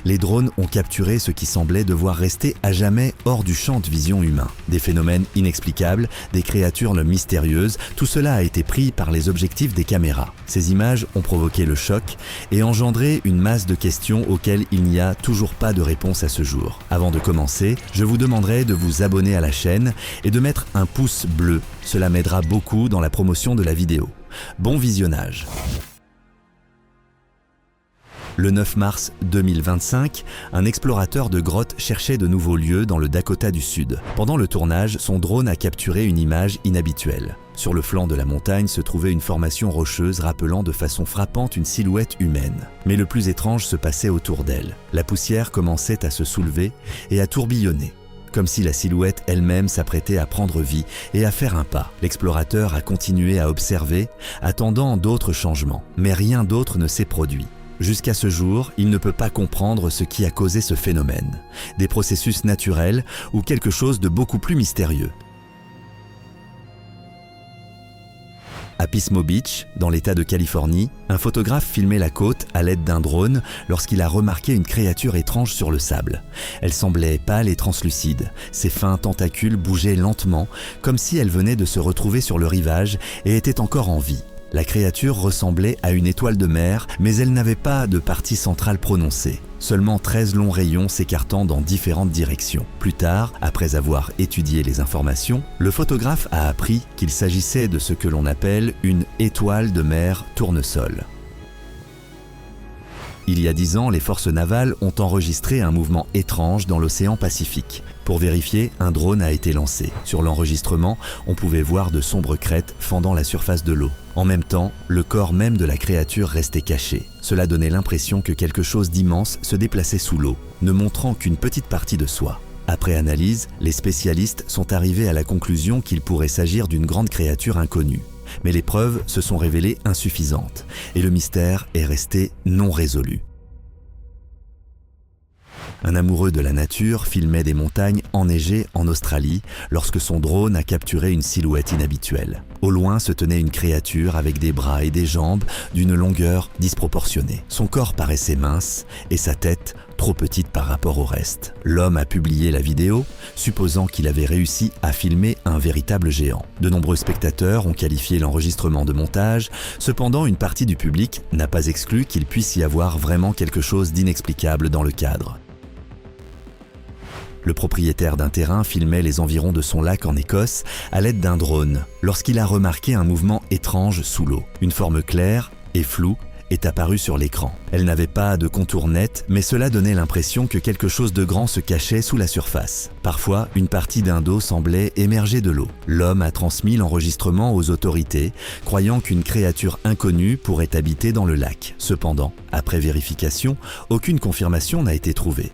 Les drones ont capturé ce qui semblait devoir rester à jamais hors du champ de vision humain. Des phénomènes inexplicables, des créatures mystérieuses, tout cela a été pris par les objectifs des caméras. Ces images ont provoqué le choc et engendré une masse de questions auxquelles il n'y a toujours pas de réponse à ce jour. Avant de commencer, je vous demanderai de vous abonner à la chaîne et de mettre un pouce bleu. Cela m'aidera beaucoup dans la promotion de la vidéo. Bon visionnage! Le 9 mars 2025, un explorateur de grottes cherchait de nouveaux lieux dans le Dakota du Sud. Pendant le tournage, son drone a capturé une image inhabituelle. Sur le flanc de la montagne se trouvait une formation rocheuse rappelant de façon frappante une silhouette humaine. Mais le plus étrange se passait autour d'elle. La poussière commençait à se soulever et à tourbillonner, comme si la silhouette elle-même s'apprêtait à prendre vie et à faire un pas. L'explorateur a continué à observer, attendant d'autres changements. Mais rien d'autre ne s'est produit. Jusqu'à ce jour, il ne peut pas comprendre ce qui a causé ce phénomène. Des processus naturels ou quelque chose de beaucoup plus mystérieux. À Pismo Beach, dans l'État de Californie, un photographe filmait la côte à l'aide d'un drone lorsqu'il a remarqué une créature étrange sur le sable. Elle semblait pâle et translucide. Ses fins tentacules bougeaient lentement, comme si elle venait de se retrouver sur le rivage et était encore en vie. La créature ressemblait à une étoile de mer, mais elle n'avait pas de partie centrale prononcée. Seulement 13 longs rayons s'écartant dans différentes directions. Plus tard, après avoir étudié les informations, le photographe a appris qu'il s'agissait de ce que l'on appelle une étoile de mer tournesol. Il y a 10 ans, les forces navales ont enregistré un mouvement étrange dans l'océan Pacifique. Pour vérifier, un drone a été lancé. Sur l'enregistrement, on pouvait voir de sombres crêtes fendant la surface de l'eau. En même temps, le corps même de la créature restait caché. Cela donnait l'impression que quelque chose d'immense se déplaçait sous l'eau, ne montrant qu'une petite partie de soi. Après analyse, les spécialistes sont arrivés à la conclusion qu'il pourrait s'agir d'une grande créature inconnue. Mais les preuves se sont révélées insuffisantes et le mystère est resté non résolu. Un amoureux de la nature filmait des montagnes enneigées en Australie lorsque son drone a capturé une silhouette inhabituelle. Au loin se tenait une créature avec des bras et des jambes d'une longueur disproportionnée. Son corps paraissait mince et sa tête trop petite par rapport au reste. L'homme a publié la vidéo, supposant qu'il avait réussi à filmer un véritable géant. De nombreux spectateurs ont qualifié l'enregistrement de montage, cependant une partie du public n'a pas exclu qu'il puisse y avoir vraiment quelque chose d'inexplicable dans le cadre. Le propriétaire d'un terrain filmait les environs de son lac en Écosse à l'aide d'un drone lorsqu'il a remarqué un mouvement étrange sous l'eau. Une forme claire et floue est apparue sur l'écran. Elle n'avait pas de contour net, mais cela donnait l'impression que quelque chose de grand se cachait sous la surface. Parfois, une partie d'un dos semblait émerger de l'eau. L'homme a transmis l'enregistrement aux autorités, croyant qu'une créature inconnue pourrait habiter dans le lac. Cependant, après vérification, aucune confirmation n'a été trouvée.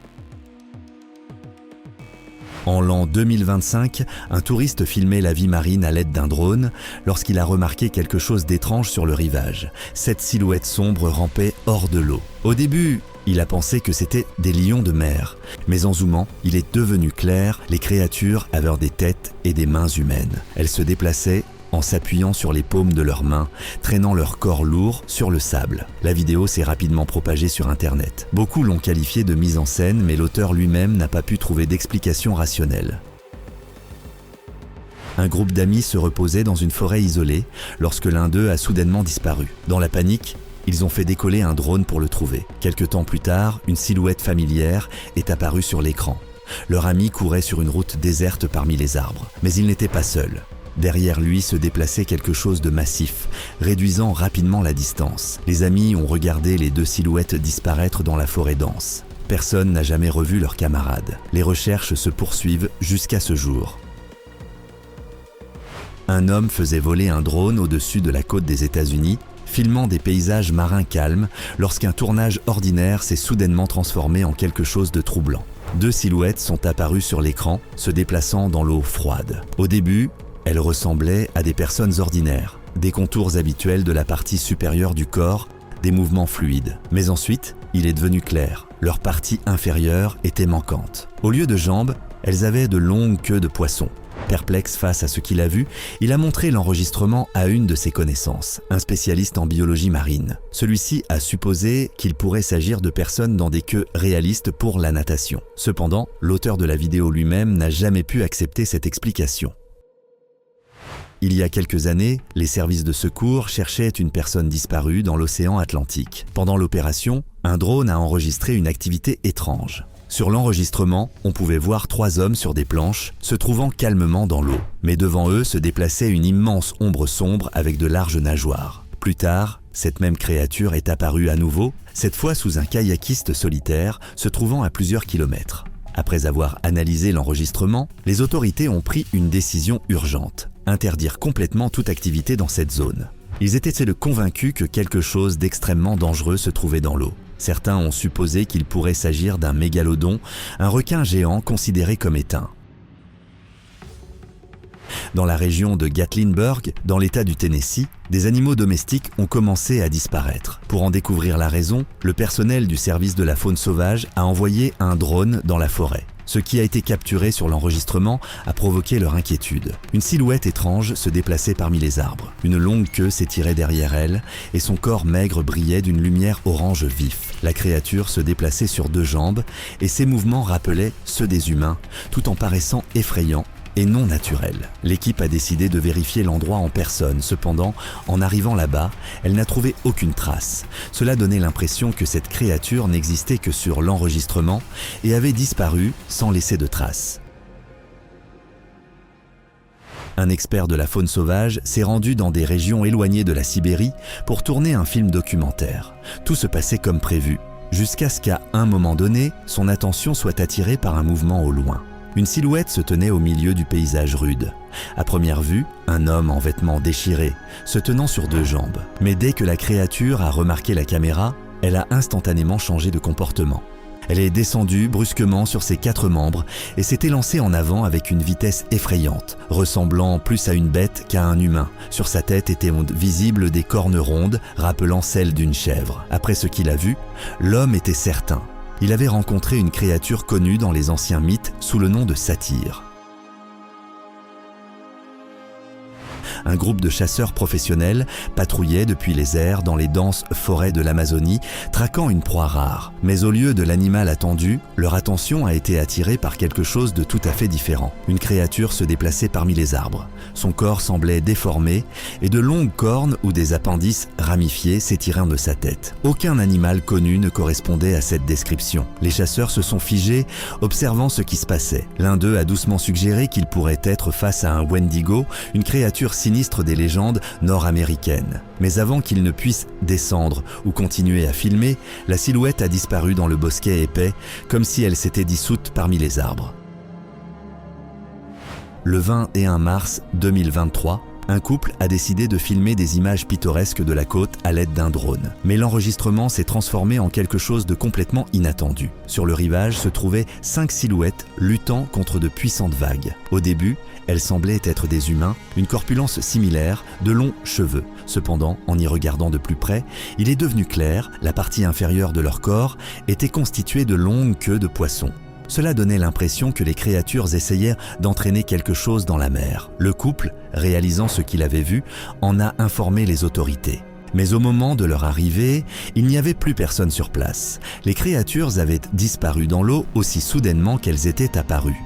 En l'an 2025, un touriste filmait la vie marine à l'aide d'un drone lorsqu'il a remarqué quelque chose d'étrange sur le rivage. Cette silhouette sombre rampait hors de l'eau. Au début, il a pensé que c'était des lions de mer. Mais en zoomant, il est devenu clair, les créatures avaient des têtes et des mains humaines. Elles se déplaçaient en s'appuyant sur les paumes de leurs mains, traînant leur corps lourd sur le sable. La vidéo s'est rapidement propagée sur Internet. Beaucoup l'ont qualifiée de mise en scène, mais l'auteur lui-même n'a pas pu trouver d'explication rationnelle. Un groupe d'amis se reposait dans une forêt isolée lorsque l'un d'eux a soudainement disparu. Dans la panique, ils ont fait décoller un drone pour le trouver. Quelque temps plus tard, une silhouette familière est apparue sur l'écran. Leur ami courait sur une route déserte parmi les arbres, mais il n'était pas seul. Derrière lui se déplaçait quelque chose de massif, réduisant rapidement la distance. Les amis ont regardé les deux silhouettes disparaître dans la forêt dense. Personne n'a jamais revu leurs camarades. Les recherches se poursuivent jusqu'à ce jour. Un homme faisait voler un drone au-dessus de la côte des États-Unis, filmant des paysages marins calmes lorsqu'un tournage ordinaire s'est soudainement transformé en quelque chose de troublant. Deux silhouettes sont apparues sur l'écran, se déplaçant dans l'eau froide. Au début, elles ressemblaient à des personnes ordinaires, des contours habituels de la partie supérieure du corps, des mouvements fluides. Mais ensuite, il est devenu clair, leur partie inférieure était manquante. Au lieu de jambes, elles avaient de longues queues de poisson. Perplexe face à ce qu'il a vu, il a montré l'enregistrement à une de ses connaissances, un spécialiste en biologie marine. Celui-ci a supposé qu'il pourrait s'agir de personnes dans des queues réalistes pour la natation. Cependant, l'auteur de la vidéo lui-même n'a jamais pu accepter cette explication. Il y a quelques années, les services de secours cherchaient une personne disparue dans l'océan Atlantique. Pendant l'opération, un drone a enregistré une activité étrange. Sur l'enregistrement, on pouvait voir 3 hommes sur des planches, se trouvant calmement dans l'eau. Mais devant eux se déplaçait une immense ombre sombre avec de larges nageoires. Plus tard, cette même créature est apparue à nouveau, cette fois sous un kayakiste solitaire se trouvant à plusieurs kilomètres. Après avoir analysé l'enregistrement, les autorités ont pris une décision urgente: interdire complètement toute activité dans cette zone. Ils étaient convaincus que quelque chose d'extrêmement dangereux se trouvait dans l'eau. Certains ont supposé qu'il pourrait s'agir d'un mégalodon, un requin géant considéré comme éteint. Dans la région de Gatlinburg, dans l'État du Tennessee, des animaux domestiques ont commencé à disparaître. Pour en découvrir la raison, le personnel du service de la faune sauvage a envoyé un drone dans la forêt. Ce qui a été capturé sur l'enregistrement a provoqué leur inquiétude. Une silhouette étrange se déplaçait parmi les arbres. Une longue queue s'étirait derrière elle et son corps maigre brillait d'une lumière orange vif. La créature se déplaçait sur 2 jambes et ses mouvements rappelaient ceux des humains, tout en paraissant effrayants et non naturel. L'équipe a décidé de vérifier l'endroit en personne. Cependant, en arrivant là-bas, elle n'a trouvé aucune trace. Cela donnait l'impression que cette créature n'existait que sur l'enregistrement et avait disparu sans laisser de traces. Un expert de la faune sauvage s'est rendu dans des régions éloignées de la Sibérie pour tourner un film documentaire. Tout se passait comme prévu, jusqu'à ce qu'à un moment donné, son attention soit attirée par un mouvement au loin. Une silhouette se tenait au milieu du paysage rude. À première vue, un homme en vêtements déchirés, se tenant sur 2 jambes. Mais dès que la créature a remarqué la caméra, elle a instantanément changé de comportement. Elle est descendue brusquement sur ses 4 membres et s'est élancée en avant avec une vitesse effrayante, ressemblant plus à une bête qu'à un humain. Sur sa tête étaient visibles des cornes rondes, rappelant celles d'une chèvre. Après ce qu'il a vu, l'homme était certain. Il avait rencontré une créature connue dans les anciens mythes sous le nom de satyre. Un groupe de chasseurs professionnels patrouillait depuis les airs dans les denses forêts de l'Amazonie, traquant une proie rare. Mais au lieu de l'animal attendu, leur attention a été attirée par quelque chose de tout à fait différent. Une créature se déplaçait parmi les arbres. Son corps semblait déformé et de longues cornes ou des appendices ramifiés s'étiraient de sa tête. Aucun animal connu ne correspondait à cette description. Les chasseurs se sont figés, observant ce qui se passait. L'un d'eux a doucement suggéré qu'il pourrait être face à un Wendigo, une créature sinistre des légendes nord-américaines. Mais avant qu'il ne puisse descendre ou continuer à filmer, la silhouette a disparu dans le bosquet épais, comme si elle s'était dissoute parmi les arbres. Le 21 mars 2023, un couple a décidé de filmer des images pittoresques de la côte à l'aide d'un drone. Mais l'enregistrement s'est transformé en quelque chose de complètement inattendu. Sur le rivage se trouvaient 5 silhouettes luttant contre de puissantes vagues. Au début, elles semblaient être des humains, une corpulence similaire, de longs cheveux. Cependant, en y regardant de plus près, il est devenu clair, la partie inférieure de leur corps était constituée de longues queues de poissons. Cela donnait l'impression que les créatures essayaient d'entraîner quelque chose dans la mer. Le couple, réalisant ce qu'il avait vu, en a informé les autorités. Mais au moment de leur arrivée, il n'y avait plus personne sur place. Les créatures avaient disparu dans l'eau aussi soudainement qu'elles étaient apparues.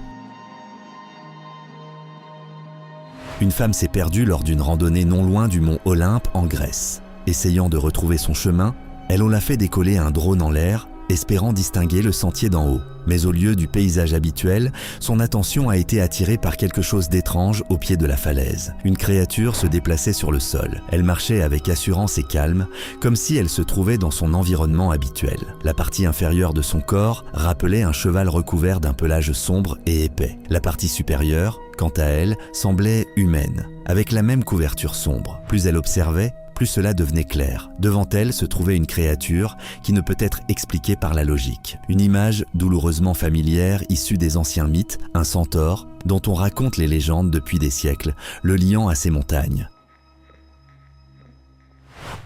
Une femme s'est perdue lors d'une randonnée non loin du mont Olympe en Grèce. Essayant de retrouver son chemin, elle l'a fait décoller un drone en l'air, espérant distinguer le sentier d'en haut. Mais au lieu du paysage habituel, son attention a été attirée par quelque chose d'étrange au pied de la falaise. Une créature se déplaçait sur le sol. Elle marchait avec assurance et calme, comme si elle se trouvait dans son environnement habituel. La partie inférieure de son corps rappelait un cheval recouvert d'un pelage sombre et épais. La partie supérieure, quant à elle, semblait humaine, avec la même couverture sombre. Plus elle observait, plus cela devenait clair. Devant elle se trouvait une créature qui ne peut être expliquée par la logique. Une image douloureusement familière issue des anciens mythes, un centaure dont on raconte les légendes depuis des siècles, le liant à ces montagnes.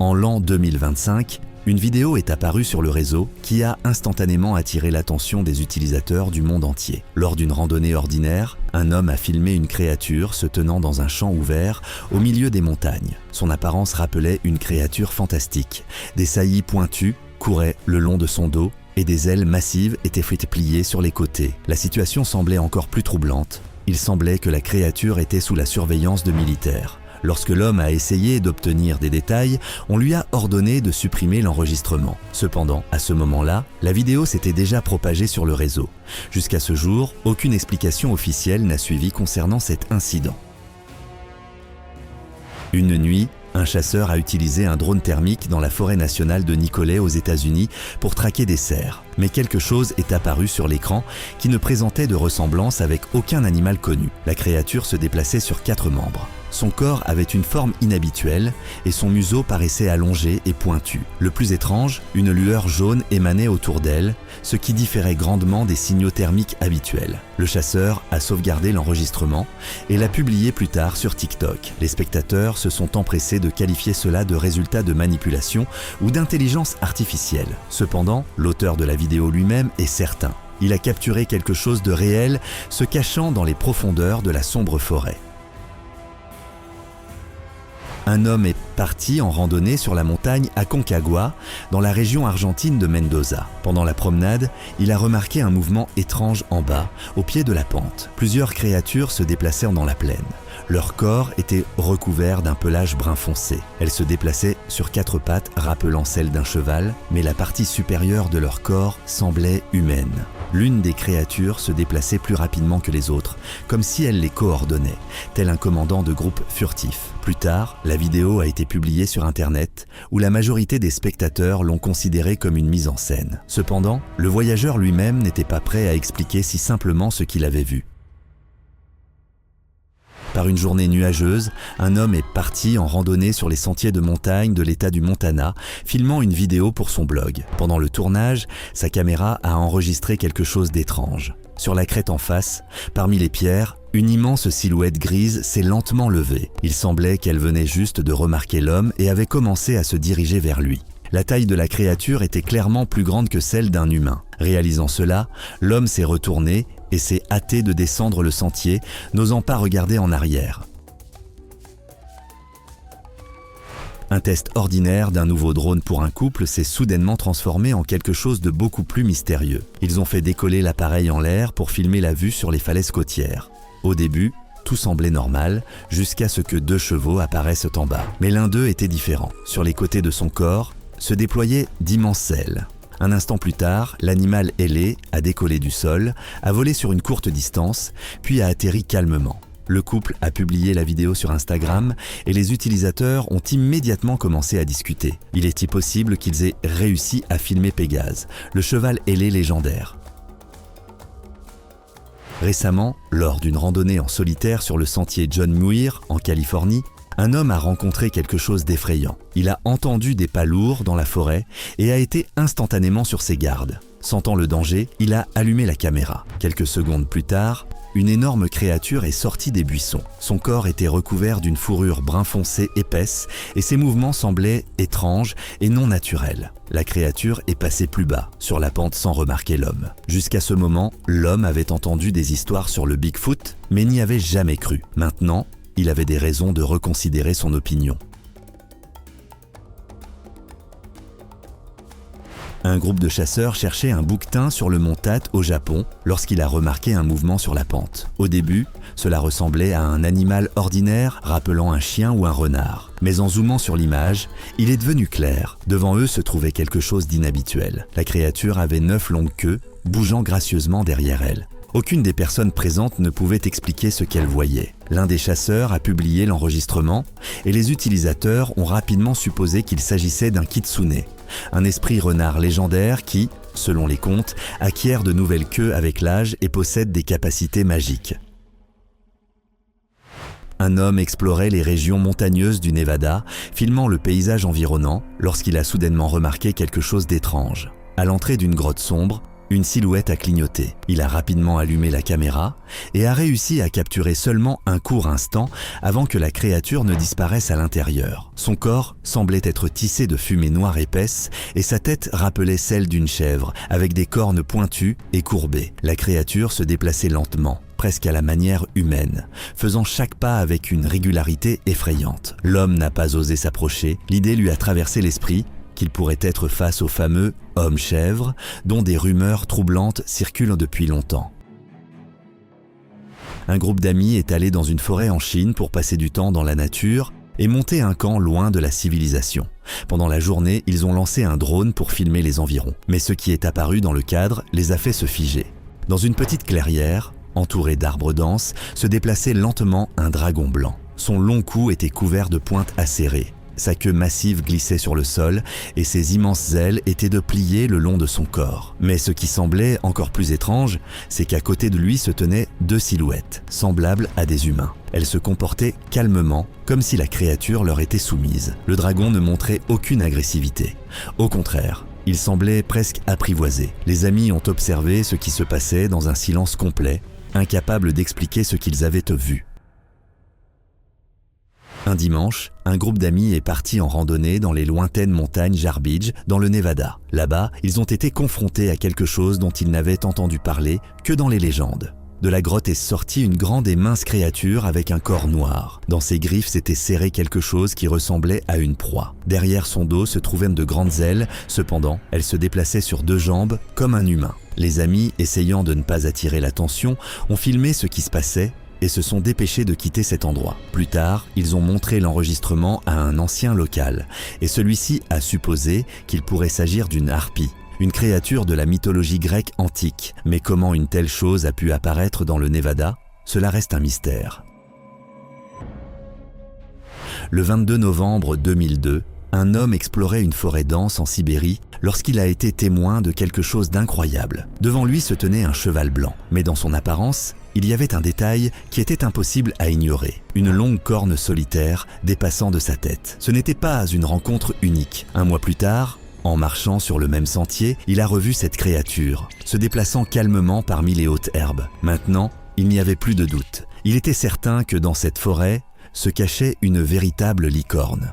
En l'an 2025, Une vidéo est apparue sur le réseau qui a instantanément attiré l'attention des utilisateurs du monde entier. Lors d'une randonnée ordinaire, un homme a filmé une créature se tenant dans un champ ouvert au milieu des montagnes. Son apparence rappelait une créature fantastique. Des saillies pointues couraient le long de son dos et des ailes massives étaient faites plier sur les côtés. La situation semblait encore plus troublante. Il semblait que la créature était sous la surveillance de militaires. Lorsque l'homme a essayé d'obtenir des détails, on lui a ordonné de supprimer l'enregistrement. Cependant, à ce moment-là, la vidéo s'était déjà propagée sur le réseau. Jusqu'à ce jour, aucune explication officielle n'a suivi concernant cet incident. Une nuit, un chasseur a utilisé un drone thermique dans la forêt nationale de Nicolet aux États-Unis pour traquer des cerfs. Mais quelque chose est apparu sur l'écran qui ne présentait de ressemblance avec aucun animal connu. La créature se déplaçait sur 4 membres. Son corps avait une forme inhabituelle et son museau paraissait allongé et pointu. Le plus étrange, une lueur jaune émanait autour d'elle, ce qui différait grandement des signaux thermiques habituels. Le chasseur a sauvegardé l'enregistrement et l'a publié plus tard sur TikTok. Les spectateurs se sont empressés de qualifier cela de résultat de manipulation ou d'intelligence artificielle. Cependant, l'auteur de la vidéo lui-même est certain. Il a capturé quelque chose de réel se cachant dans les profondeurs de la sombre forêt. Un homme est parti en randonnée sur la montagne Aconcagua, dans la région argentine de Mendoza. Pendant la promenade, il a remarqué un mouvement étrange en bas, au pied de la pente. Plusieurs créatures se déplacèrent dans la plaine. Leur corps était recouvert d'un pelage brun foncé. Elles se déplaçaient sur 4 pattes rappelant celles d'un cheval, mais la partie supérieure de leur corps semblait humaine. L'une des créatures se déplaçait plus rapidement que les autres, comme si elle les coordonnait, tel un commandant de groupe furtif. Plus tard, la vidéo a été publiée sur Internet, où la majorité des spectateurs l'ont considérée comme une mise en scène. Cependant, le voyageur lui-même n'était pas prêt à expliquer si simplement ce qu'il avait vu. Par une journée nuageuse, un homme est parti en randonnée sur les sentiers de montagne de l'État du Montana, filmant une vidéo pour son blog. Pendant le tournage, sa caméra a enregistré quelque chose d'étrange. Sur la crête en face, parmi les pierres, une immense silhouette grise s'est lentement levée. Il semblait qu'elle venait juste de remarquer l'homme et avait commencé à se diriger vers lui. La taille de la créature était clairement plus grande que celle d'un humain. Réalisant cela, l'homme s'est retourné et s'est hâté de descendre le sentier, n'osant pas regarder en arrière. Un test ordinaire d'un nouveau drone pour un couple s'est soudainement transformé en quelque chose de beaucoup plus mystérieux. Ils ont fait décoller l'appareil en l'air pour filmer la vue sur les falaises côtières. Au début, tout semblait normal, jusqu'à ce que 2 chevaux apparaissent en bas. Mais l'un d'eux était différent. Sur les côtés de son corps, se déployaient d'immenses ailes. Un instant plus tard, l'animal ailé a décollé du sol, a volé sur une courte distance, puis a atterri calmement. Le couple a publié la vidéo sur Instagram et les utilisateurs ont immédiatement commencé à discuter. Il est possible qu'ils aient réussi à filmer Pégase, le cheval ailé légendaire. Récemment, lors d'une randonnée en solitaire sur le sentier John Muir, en Californie, un homme a rencontré quelque chose d'effrayant. Il a entendu des pas lourds dans la forêt et a été instantanément sur ses gardes. Sentant le danger, il a allumé la caméra. Quelques secondes plus tard, une énorme créature est sortie des buissons. Son corps était recouvert d'une fourrure brun foncé épaisse et ses mouvements semblaient étranges et non naturels. La créature est passée plus bas, sur la pente sans remarquer l'homme. Jusqu'à ce moment, l'homme avait entendu des histoires sur le Bigfoot, mais n'y avait jamais cru. Maintenant, il avait des raisons de reconsidérer son opinion. Un groupe de chasseurs cherchait un bouquetin sur le mont Tate au Japon lorsqu'il a remarqué un mouvement sur la pente. Au début, cela ressemblait à un animal ordinaire rappelant un chien ou un renard. Mais en zoomant sur l'image, il est devenu clair. Devant eux se trouvait quelque chose d'inhabituel. La créature avait 9 longues queues, bougeant gracieusement derrière elle. Aucune des personnes présentes ne pouvait expliquer ce qu'elle voyait. L'un des chasseurs a publié l'enregistrement et les utilisateurs ont rapidement supposé qu'il s'agissait d'un kitsune, un esprit renard légendaire qui, selon les contes, acquiert de nouvelles queues avec l'âge et possède des capacités magiques. Un homme explorait les régions montagneuses du Nevada, filmant le paysage environnant, lorsqu'il a soudainement remarqué quelque chose d'étrange. À l'entrée d'une grotte sombre, Une silhouette a clignoté. Il a rapidement allumé la caméra et a réussi à capturer seulement un court instant avant que la créature ne disparaisse à l'intérieur. Son corps semblait être tissé de fumée noire épaisse et sa tête rappelait celle d'une chèvre, avec des cornes pointues et courbées. La créature se déplaçait lentement, presque à la manière humaine, faisant chaque pas avec une régularité effrayante. L'homme n'a pas osé s'approcher. L'idée lui a traversé l'esprit qu'il pourrait être face au fameux homme-chèvre dont des rumeurs troublantes circulent depuis longtemps. Un groupe d'amis est allé dans une forêt en Chine pour passer du temps dans la nature et monter un camp loin de la civilisation. Pendant la journée, ils ont lancé un drone pour filmer les environs. Mais ce qui est apparu dans le cadre les a fait se figer. Dans une petite clairière, entourée d'arbres denses, se déplaçait lentement un dragon blanc. Son long cou était couvert de pointes acérées. Sa queue massive glissait sur le sol et ses immenses ailes étaient de plier le long de son corps. Mais ce qui semblait encore plus étrange, c'est qu'à côté de lui se tenaient deux silhouettes, semblables à des humains. Elles se comportaient calmement, comme si la créature leur était soumise. Le dragon ne montrait aucune agressivité. Au contraire, il semblait presque apprivoisé. Les amis ont observé ce qui se passait dans un silence complet, incapables d'expliquer ce qu'ils avaient vu. Un dimanche, un groupe d'amis est parti en randonnée dans les lointaines montagnes Jarbidge, dans le Nevada. Là-bas, ils ont été confrontés à quelque chose dont ils n'avaient entendu parler que dans les légendes. De la grotte est sortie une grande et mince créature avec un corps noir. Dans ses griffes s'était serré quelque chose qui ressemblait à une proie. Derrière son dos se trouvaient de grandes ailes, cependant, elle se déplaçait sur deux jambes comme un humain. Les amis, essayant de ne pas attirer l'attention, ont filmé ce qui se passait et se sont dépêchés de quitter cet endroit. Plus tard, ils ont montré l'enregistrement à un ancien local, et celui-ci a supposé qu'il pourrait s'agir d'une harpie, une créature de la mythologie grecque antique. Mais comment une telle chose a pu apparaître dans le Nevada? Cela reste un mystère. Le 22 novembre 2002, un homme explorait une forêt dense en Sibérie lorsqu'il a été témoin de quelque chose d'incroyable. Devant lui se tenait un cheval blanc, mais dans son apparence, il y avait un détail qui était impossible à ignorer. Une longue corne solitaire dépassant de sa tête. Ce n'était pas une rencontre unique. Un mois plus tard, en marchant sur le même sentier, il a revu cette créature, se déplaçant calmement parmi les hautes herbes. Maintenant, il n'y avait plus de doute. Il était certain que dans cette forêt se cachait une véritable licorne.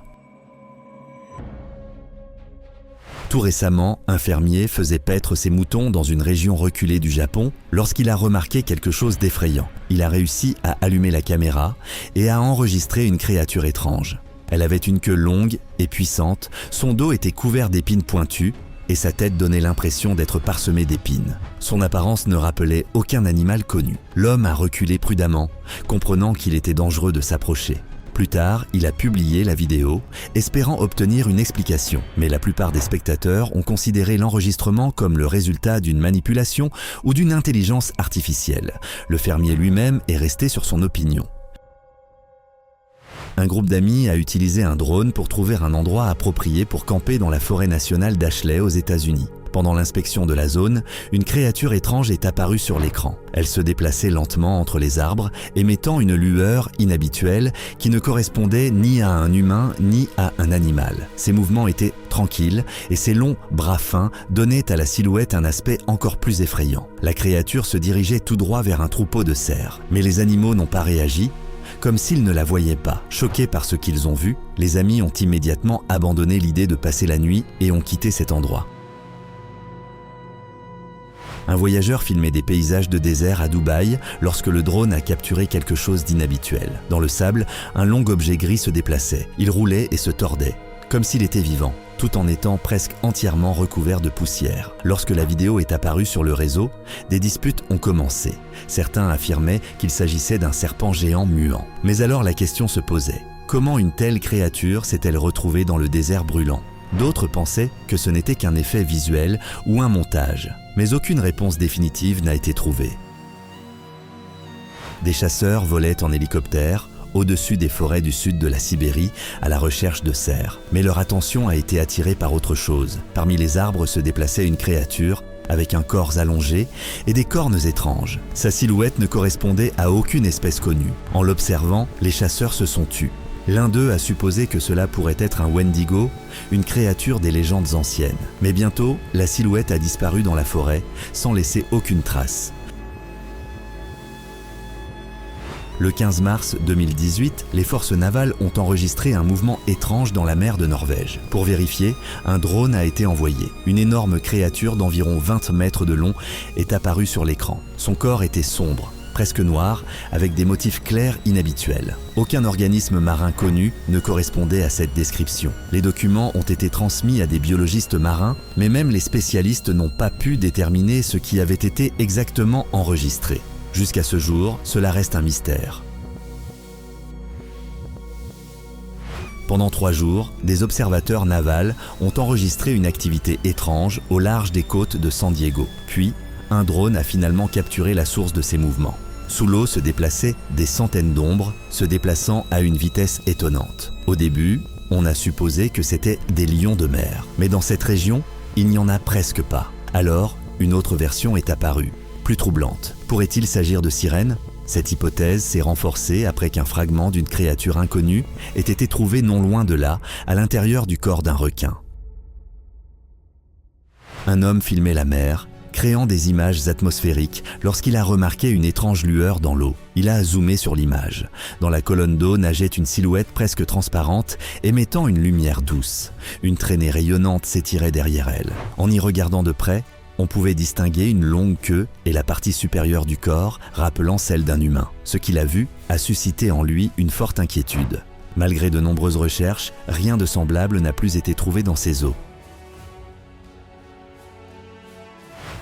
Tout récemment, un fermier faisait paître ses moutons dans une région reculée du Japon lorsqu'il a remarqué quelque chose d'effrayant. Il a réussi à allumer la caméra et à enregistrer une créature étrange. Elle avait une queue longue et puissante, son dos était couvert d'épines pointues et sa tête donnait l'impression d'être parsemée d'épines. Son apparence ne rappelait aucun animal connu. L'homme a reculé prudemment, comprenant qu'il était dangereux de s'approcher. Plus tard, il a publié la vidéo, espérant obtenir une explication. Mais la plupart des spectateurs ont considéré l'enregistrement comme le résultat d'une manipulation ou d'une intelligence artificielle. Le fermier lui-même est resté sur son opinion. Un groupe d'amis a utilisé un drone pour trouver un endroit approprié pour camper dans la forêt nationale d'Ashley aux États-Unis. Pendant l'inspection de la zone, une créature étrange est apparue sur l'écran. Elle se déplaçait lentement entre les arbres, émettant une lueur inhabituelle qui ne correspondait ni à un humain ni à un animal. Ses mouvements étaient tranquilles et ses longs bras fins donnaient à la silhouette un aspect encore plus effrayant. La créature se dirigeait tout droit vers un troupeau de cerfs, mais les animaux n'ont pas réagi, comme s'ils ne la voyaient pas. Choqués par ce qu'ils ont vu, les amis ont immédiatement abandonné l'idée de passer la nuit et ont quitté cet endroit. Un voyageur filmait des paysages de désert à Dubaï lorsque le drone a capturé quelque chose d'inhabituel. Dans le sable, un long objet gris se déplaçait. Il roulait et se tordait, comme s'il était vivant, tout en étant presque entièrement recouvert de poussière. Lorsque la vidéo est apparue sur le réseau, des disputes ont commencé. Certains affirmaient qu'il s'agissait d'un serpent géant muant. Mais alors la question se posait. Comment une telle créature s'est-elle retrouvée dans le désert brûlant? D'autres pensaient que ce n'était qu'un effet visuel ou un montage, mais aucune réponse définitive n'a été trouvée. Des chasseurs volaient en hélicoptère au-dessus des forêts du sud de la Sibérie à la recherche de cerfs, mais leur attention a été attirée par autre chose. Parmi les arbres se déplaçait une créature avec un corps allongé et des cornes étranges. Sa silhouette ne correspondait à aucune espèce connue. En l'observant, les chasseurs se sont tus. L'un d'eux a supposé que cela pourrait être un Wendigo, une créature des légendes anciennes. Mais bientôt, la silhouette a disparu dans la forêt, sans laisser aucune trace. Le 15 mars 2018, les forces navales ont enregistré un mouvement étrange dans la mer de Norvège. Pour vérifier, un drone a été envoyé. Une énorme créature d'environ 20 mètres de long est apparue sur l'écran. Son corps était sombre, presque noir, avec des motifs clairs inhabituels. Aucun organisme marin connu ne correspondait à cette description. Les documents ont été transmis à des biologistes marins, mais même les spécialistes n'ont pas pu déterminer ce qui avait été exactement enregistré. Jusqu'à ce jour, cela reste un mystère. Pendant 3 jours, des observateurs navals ont enregistré une activité étrange au large des côtes de San Diego. Puis, un drone a finalement capturé la source de ces mouvements. Sous l'eau se déplaçaient des centaines d'ombres, se déplaçant à une vitesse étonnante. Au début, on a supposé que c'étaient des lions de mer. Mais dans cette région, il n'y en a presque pas. Alors, une autre version est apparue, plus troublante. Pourrait-il s'agir de sirènes ? Cette hypothèse s'est renforcée après qu'un fragment d'une créature inconnue ait été trouvé non loin de là, à l'intérieur du corps d'un requin. Un homme filmait la mer, créant des images atmosphériques lorsqu'il a remarqué une étrange lueur dans l'eau. Il a zoomé sur l'image. Dans la colonne d'eau nageait une silhouette presque transparente, émettant une lumière douce. Une traînée rayonnante s'étirait derrière elle. En y regardant de près, on pouvait distinguer une longue queue et la partie supérieure du corps rappelant celle d'un humain. Ce qu'il a vu a suscité en lui une forte inquiétude. Malgré de nombreuses recherches, rien de semblable n'a plus été trouvé dans ces eaux.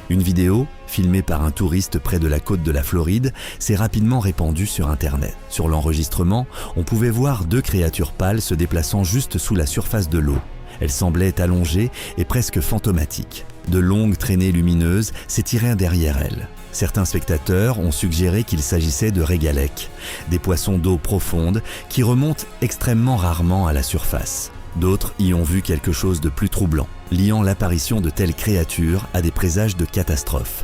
Une vidéo, filmée par un touriste près de la côte de la Floride, s'est rapidement répandue sur Internet. Sur l'enregistrement, on pouvait voir 2 créatures pâles se déplaçant juste sous la surface de l'eau. Elles semblaient allongées et presque fantomatiques. De longues traînées lumineuses s'étiraient derrière elles. Certains spectateurs ont suggéré qu'il s'agissait de régalèques, des poissons d'eau profonde qui remontent extrêmement rarement à la surface. D'autres y ont vu quelque chose de plus troublant, liant l'apparition de telles créatures à des présages de catastrophes.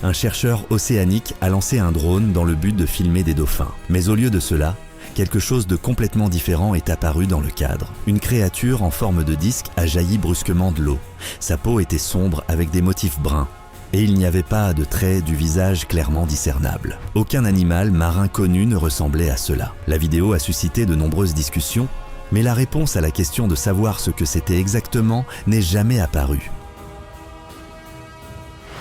Un chercheur océanique a lancé un drone dans le but de filmer des dauphins. Mais au lieu de cela, quelque chose de complètement différent est apparu dans le cadre. Une créature en forme de disque a jailli brusquement de l'eau. Sa peau était sombre avec des motifs bruns. Et il n'y avait pas de traits du visage clairement discernables. Aucun animal marin connu ne ressemblait à cela. La vidéo a suscité de nombreuses discussions, mais la réponse à la question de savoir ce que c'était exactement n'est jamais apparue.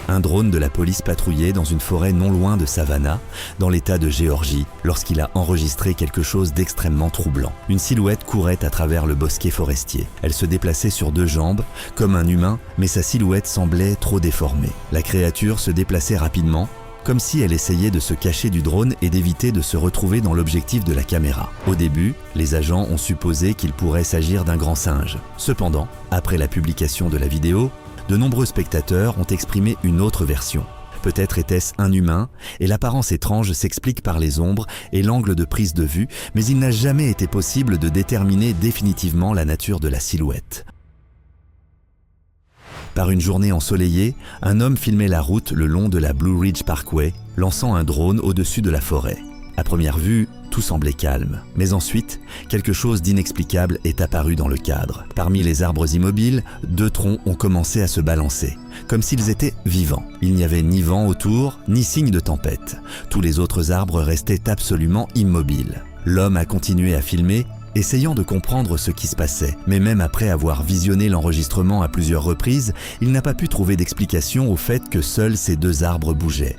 Un drone de la police patrouillait dans une forêt non loin de Savannah, dans l'état de Géorgie, lorsqu'il a enregistré quelque chose d'extrêmement troublant. Une silhouette courait à travers le bosquet forestier. Elle se déplaçait sur 2 jambes, comme un humain, mais sa silhouette semblait trop déformée. La créature se déplaçait rapidement, comme si elle essayait de se cacher du drone et d'éviter de se retrouver dans l'objectif de la caméra. Au début, les agents ont supposé qu'il pourrait s'agir d'un grand singe. Cependant, après la publication de la vidéo, de nombreux spectateurs ont exprimé une autre version. Peut-être était-ce un humain, et l'apparence étrange s'explique par les ombres et l'angle de prise de vue, mais il n'a jamais été possible de déterminer définitivement la nature de la silhouette. Par une journée ensoleillée, un homme filmait la route le long de la Blue Ridge Parkway, lançant un drone au-dessus de la forêt. À première vue, tout semblait calme. Mais ensuite, quelque chose d'inexplicable est apparu dans le cadre. Parmi les arbres immobiles, 2 troncs ont commencé à se balancer, comme s'ils étaient vivants. Il n'y avait ni vent autour, ni signe de tempête. Tous les autres arbres restaient absolument immobiles. L'homme a continué à filmer, essayant de comprendre ce qui se passait. Mais même après avoir visionné l'enregistrement à plusieurs reprises, il n'a pas pu trouver d'explication au fait que seuls ces 2 arbres bougeaient.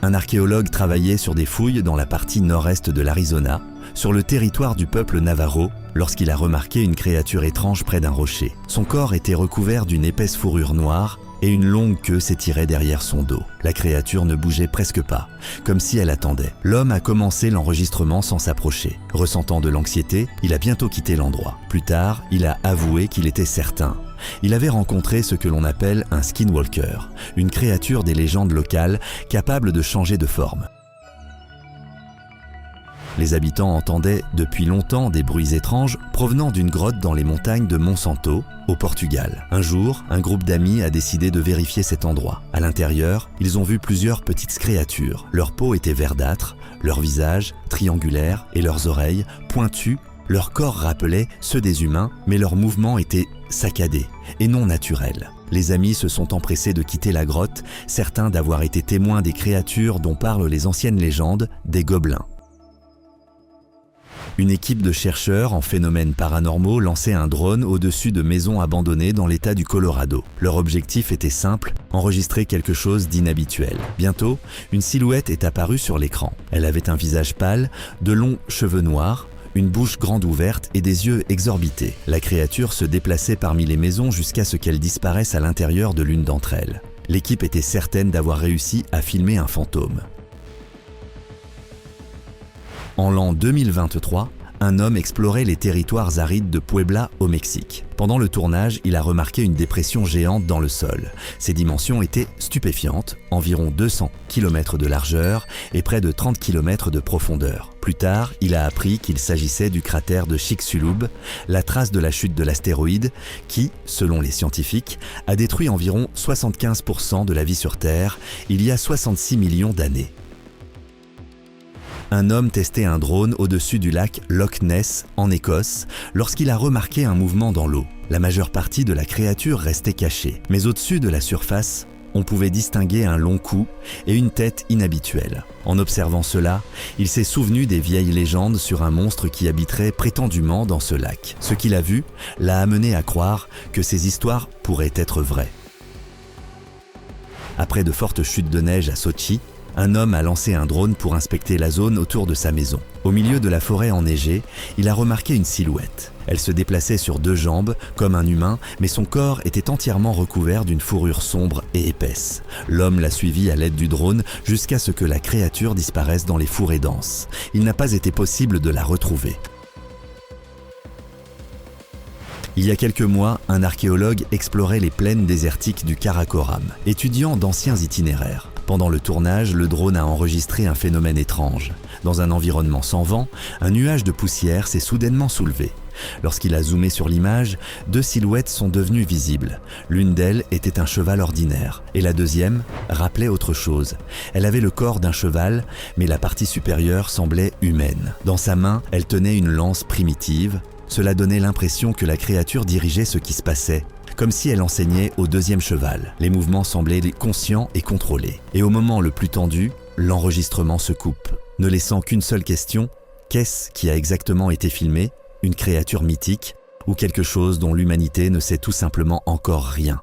Un archéologue travaillait sur des fouilles dans la partie nord-est de l'Arizona, sur le territoire du peuple Navajo, lorsqu'il a remarqué une créature étrange près d'un rocher. Son corps était recouvert d'une épaisse fourrure noire et une longue queue s'étirait derrière son dos. La créature ne bougeait presque pas, comme si elle attendait. L'homme a commencé l'enregistrement sans s'approcher. Ressentant de l'anxiété, il a bientôt quitté l'endroit. Plus tard, il a avoué qu'il était certain. Il avait rencontré ce que l'on appelle un skinwalker, une créature des légendes locales capable de changer de forme. Les habitants entendaient depuis longtemps des bruits étranges provenant d'une grotte dans les montagnes de Monsanto, au Portugal. Un jour, un groupe d'amis a décidé de vérifier cet endroit. À l'intérieur, ils ont vu plusieurs petites créatures. Leur peau était verdâtre, Leurs visages, triangulaires, et leurs oreilles, pointues, leur corps rappelait ceux des humains, mais leurs mouvements étaient saccadés et non naturels. Les amis se sont empressés de quitter la grotte, certains d'avoir été témoins des créatures dont parlent les anciennes légendes, des gobelins. Une équipe de chercheurs en phénomènes paranormaux lançait un drone au-dessus de maisons abandonnées dans l'État du Colorado. Leur objectif était simple, enregistrer quelque chose d'inhabituel. Bientôt, une silhouette est apparue sur l'écran. Elle avait un visage pâle, de longs cheveux noirs, une bouche grande ouverte et des yeux exorbités. La créature se déplaçait parmi les maisons jusqu'à ce qu'elle disparaisse à l'intérieur de l'une d'entre elles. L'équipe était certaine d'avoir réussi à filmer un fantôme. En l'an 2023, un homme explorait les territoires arides de Puebla au Mexique. Pendant le tournage, il a remarqué une dépression géante dans le sol. Ses dimensions étaient stupéfiantes, environ 200 km de largeur et près de 30 km de profondeur. Plus tard, il a appris qu'il s'agissait du cratère de Chicxulub, la trace de la chute de l'astéroïde qui, selon les scientifiques, a détruit environ 75% de la vie sur Terre il y a 66 millions d'années. Un homme testait un drone au-dessus du lac Loch Ness, en Écosse, lorsqu'il a remarqué un mouvement dans l'eau. La majeure partie de la créature restait cachée, mais au-dessus de la surface, on pouvait distinguer un long cou et une tête inhabituelle. En observant cela, il s'est souvenu des vieilles légendes sur un monstre qui habiterait prétendument dans ce lac. Ce qu'il a vu l'a amené à croire que ces histoires pourraient être vraies. Après de fortes chutes de neige à Sochi, un homme a lancé un drone pour inspecter la zone autour de sa maison. Au milieu de la forêt enneigée, il a remarqué une silhouette. Elle se déplaçait sur deux jambes, comme un humain, mais son corps était entièrement recouvert d'une fourrure sombre et épaisse. L'homme l'a suivi à l'aide du drone jusqu'à ce que la créature disparaisse dans les fourrés denses. Il n'a pas été possible de la retrouver. Il y a quelques mois, un archéologue explorait les plaines désertiques du Karakoram, étudiant d'anciens itinéraires. Pendant le tournage, le drone a enregistré un phénomène étrange. Dans un environnement sans vent, un nuage de poussière s'est soudainement soulevé. Lorsqu'il a zoomé sur l'image, deux silhouettes sont devenues visibles. L'une d'elles était un cheval ordinaire, et la deuxième rappelait autre chose. Elle avait le corps d'un cheval, mais la partie supérieure semblait humaine. Dans sa main, elle tenait une lance primitive. Cela donnait l'impression que la créature dirigeait ce qui se passait, comme si elle enseignait au deuxième cheval. Les mouvements semblaient conscients et contrôlés. Et au moment le plus tendu, l'enregistrement se coupe, ne laissant qu'une seule question: qu'est-ce qui a exactement été filmé? Une créature mythique ou quelque chose dont l'humanité ne sait tout simplement encore rien?